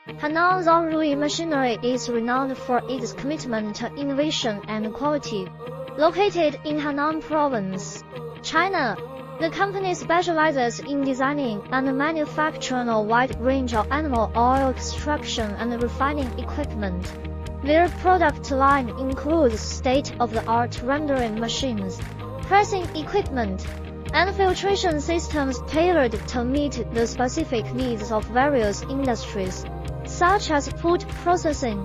Henan Zhongrui Machinery is renowned for its commitment to innovation and quality. Located in Henan Province, China, the company specializes in designing and manufacturing a wide range of animal oil extraction and refining equipment. Their product line includes state-of-the-art rendering machines, pressing equipment, and filtration systems tailored to meet the specific needs of various industries, such as food processing,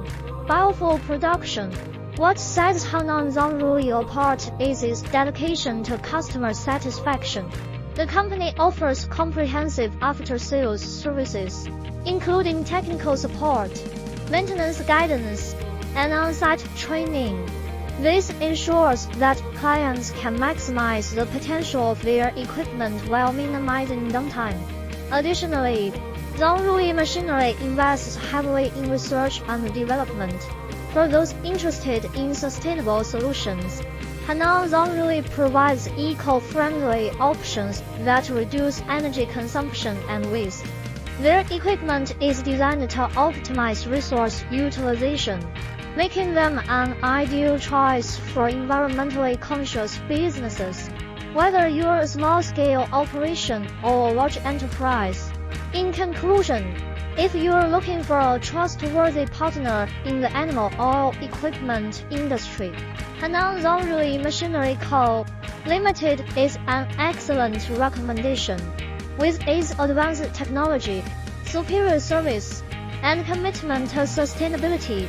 biofuel production. What sets Henan Zhongrui apart is its dedication to customer satisfaction. The company offers comprehensive after-sales services, including technical support, maintenance guidance, and on-site training. This ensures that clients can maximize the potential of their equipment while minimizing downtime. Additionally, Zhongrui Machinery invests heavily in research and development. For those interested in sustainable solutions, Henan Zhongrui provides eco-friendly options that reduce energy consumption and waste. Their equipment is designed to optimize resource utilization, making them an ideal choice for environmentally conscious businesses, whether you're a small-scale operation or a large enterprise. In conclusion, if you're looking for a trustworthy partner in the animal oil equipment industry, Henan Zhongrui Machinery Co. Limited is an excellent recommendation. With its advanced technology, superior service, and commitment to sustainability,